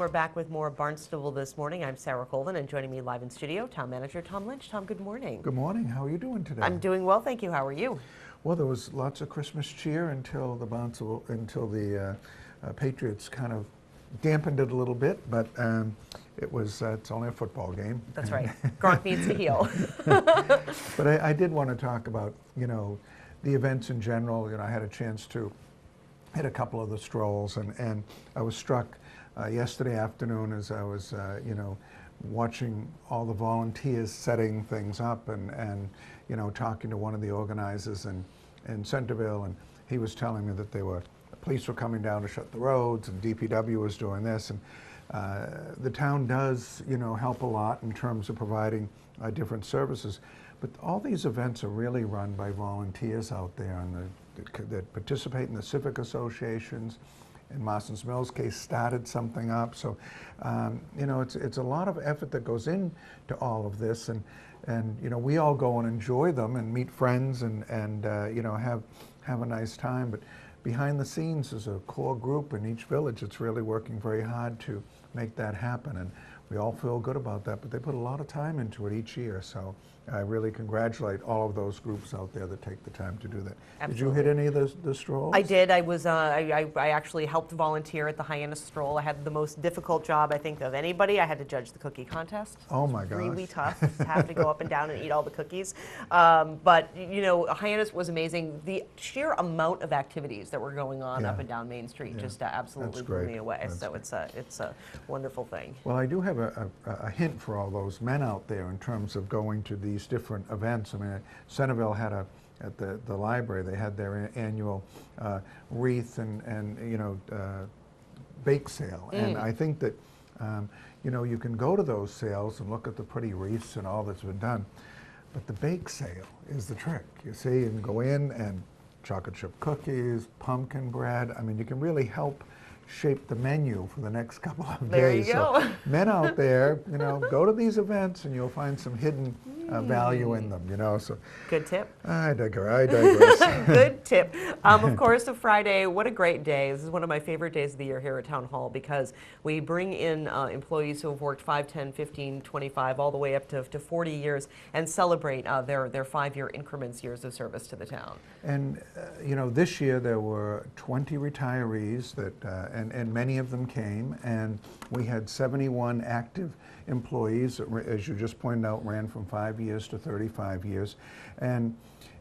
we're back with more Barnstable This Morning. I'm Sarah Colvin, and joining me live in studio, Town Manager Tom Lynch. Tom, good morning. Good morning. How are you doing today? I'm doing well, thank you. How are you? Well, there was lots of Christmas cheer until the Patriots kind of dampened it a little bit, but it's only a football game. That's right. Gronk needs to heal. But I did want to talk about, the events in general. I had a chance to hit a couple of the strolls, and I was struck yesterday afternoon as I was, watching all the volunteers setting things up and talking to one of the organizers in Centerville, and he was telling me that the police were coming down to shut the roads, and DPW was doing this, and the town does, help a lot in terms of providing different services. But all these events are really run by volunteers out there, and that participate in the civic associations. In Marston's Mills case, started something up. So, it's a lot of effort that goes into all of this, and we all go and enjoy them and meet friends and have a nice time. But behind the scenes is a core group in each village that's really working very hard to make that happen, and we all feel good about that. But they put a lot of time into it each year, so I really congratulate all of those groups out there that take the time to do that. Absolutely. Did you hit any of the strolls? I did. I was. I actually helped volunteer at the Hyannis Troll. I had the most difficult job, I think, of anybody. I had to judge the cookie contest. Oh my gosh! Really tough. Have to go up and down and eat all the cookies. But Hyannis was amazing. The sheer amount of activities that were going on up and down Main Street just absolutely blew me away. So it's a wonderful thing. Well, I do have a hint for all those men out there in terms of going to these different events. I mean, Centerville had at the library, they had their annual wreath and bake sale. And I think that, you can go to those sales and look at the pretty wreaths and all that's been done, but the bake sale is the trick. You see, you can go in and chocolate chip cookies, pumpkin bread. I mean, you can really help shape the menu for the next couple of days. There you go. So men out there, go to these events and you'll find some hidden value in them, So good tip. I digress. Good tip. Of course, a Friday, what a great day. This is one of my favorite days of the year here at Town Hall, because we bring in employees who have worked 5, 10, 15, 25, all the way up to 40 years and celebrate their 5-year increments, years of service to the town. And, this year there were 20 retirees that, and many of them came, and we had 71 active employees that, as you just pointed out, ran from 5 years to 35 years. And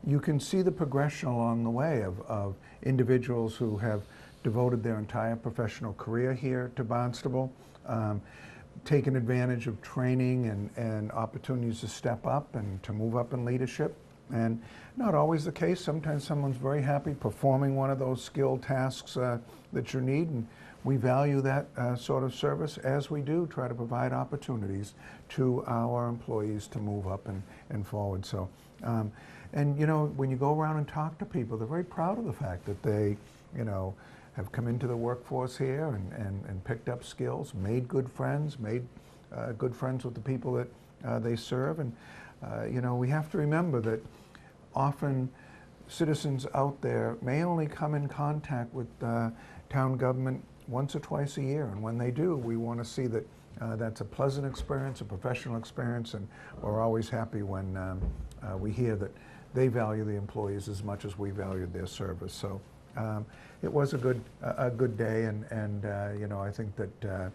you can see the progression along the way of individuals who have devoted their entire professional career here to Barnstable, taken advantage of training and opportunities to step up and to move up in leadership. And not always the case. Sometimes someone's very happy performing one of those skilled tasks that you need, and we value that sort of service, as we do try to provide opportunities to our employees to move up and forward. So, and when you go around and talk to people, they're very proud of the fact that they, have come into the workforce here and picked up skills, made good friends, with the people that they serve. And we have to remember that often citizens out there may only come in contact with town government once or twice a year, and when they do, we want to see that that's a pleasant experience, a professional experience, and we're always happy when we hear that they value the employees as much as we valued their service. So it was a good day, and I think that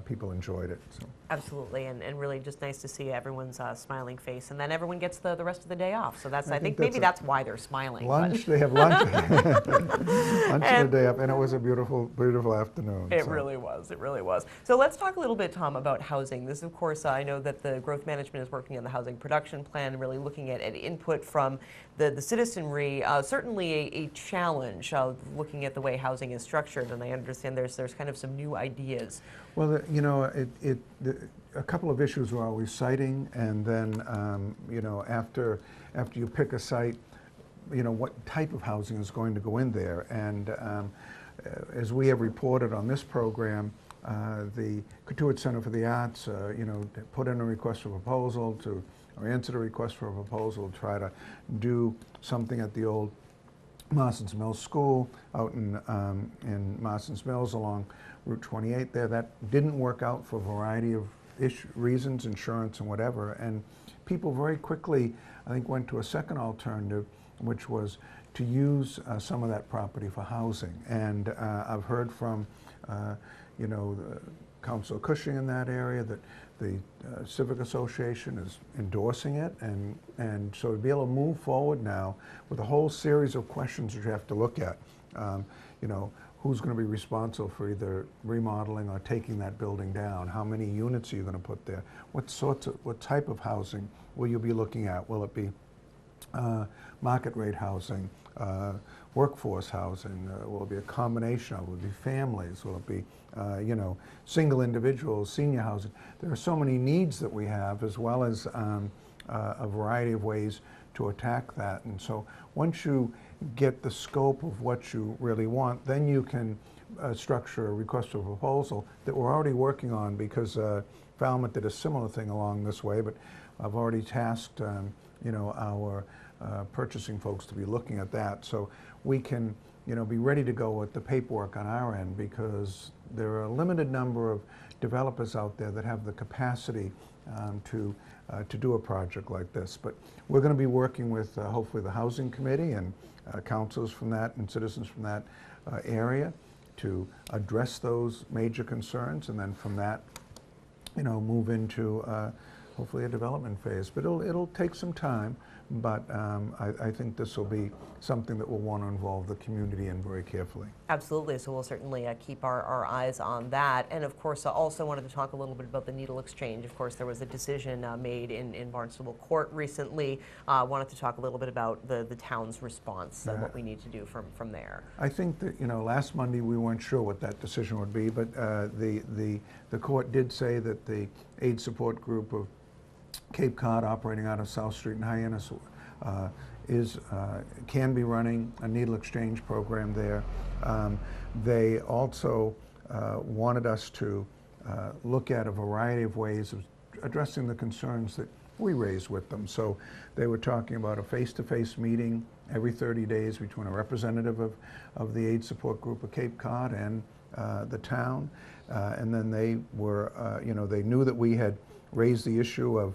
people enjoyed it. So. Absolutely, and really just nice to see everyone's smiling face, and then everyone gets the rest of the day off. So I think maybe that's why they're smiling. Lunch, they have lunch. Lunch and the day off, and it was a beautiful, beautiful afternoon. It really was. It really was. So let's talk a little bit, Tom, about housing. This, of course, I know that the growth management is working on the housing production plan, really looking at input from the citizenry. Certainly a challenge looking at the way housing is structured, and I understand there's kind of some new ideas. Well, a couple of issues we're always citing, and then after you pick a site, what type of housing is going to go in there. And as we have reported on this program, the Cotuit Center for the Arts, put in a request for proposal or answered a request for a proposal to try to do something at the old Marston's Mills School out in Marston's Mills, along Route 28 there. That didn't work out for a variety of reasons, insurance and whatever. And people very quickly, I think, went to a second alternative, which was to use some of that property for housing. And I've heard from, Councilor Cushing in that area that the Civic Association is endorsing it, and so to be able to move forward now with a whole series of questions that you have to look at. Who's going to be responsible for either remodeling or taking that building down? How many units are you going to put there? What type of housing will you be looking at? Will it be market rate housing, workforce housing? Will it be a combination of? Will it be families? Will it be single individuals, senior housing? There are so many needs that we have, as well as a variety of ways to attack that. And so once you get the scope of what you really want, then you can structure a request for proposal that we're already working on, because Falmouth did a similar thing along this way, but I've already tasked our purchasing folks to be looking at that, so we can be ready to go with the paperwork on our end, because there are a limited number of developers out there that have the capacity to do a project like this. But we're going to be working with hopefully the Housing Committee and councils from that and citizens from that area to address those major concerns, and then from that move into hopefully a development phase. But it'll take some time, but I think this will be something that we'll want to involve the community in very carefully. Absolutely, so we'll certainly keep our eyes on that. And of course, I also wanted to talk a little bit about the needle exchange. Of course, there was a decision made in Barnstable Court recently. Wanted to talk a little bit about the town's response and what we need to do from there. I think that, last Monday we weren't sure what that decision would be, but the court did say that the aid support group of Cape Cod, operating out of South Street and Hyannis, can be running a needle exchange program there. They also wanted us to look at a variety of ways of addressing the concerns that we raised with them. So they were talking about a face-to-face meeting every 30 days between a representative of the aid support group of Cape Cod and the town. And then they were, they knew that we had raised the issue of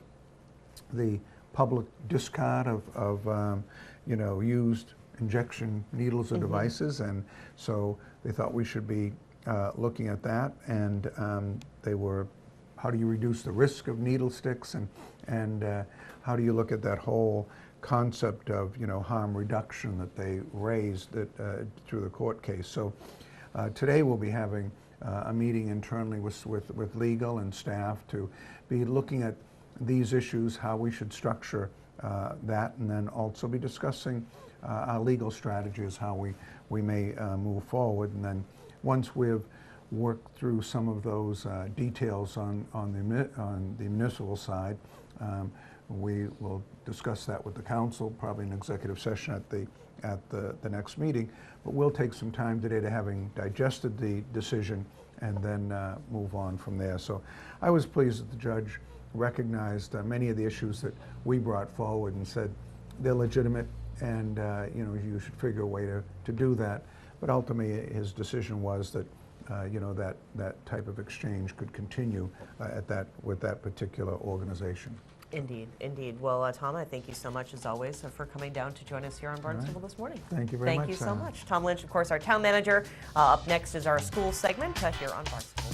the public discard of used injection needles or devices, and so they thought we should be looking at that. And they were, how do you reduce the risk of needle sticks, and how do you look at that whole concept of harm reduction that they raised through the court case. So today we'll be having a meeting internally with legal and staff to be looking at these issues, how we should structure that, and then also be discussing our legal strategies, how we may move forward. And then once we've worked through some of those details on the municipal side, we will discuss that with the council, probably in executive session at the next meeting. But we'll take some time today to having digested the decision and then move on from there. So I was pleased that the judge recognized many of the issues that we brought forward and said they're legitimate, and you should figure a way to do that. But ultimately, his decision was that that type of exchange could continue with that particular organization. Indeed, indeed. Well, Tom, I thank you so much, as always, for coming down to join us here on Barnstable This Morning. Thank you very much. Thank you so much. Tom Lynch, of course, our town manager. Up next is our school segment here on Barnstable.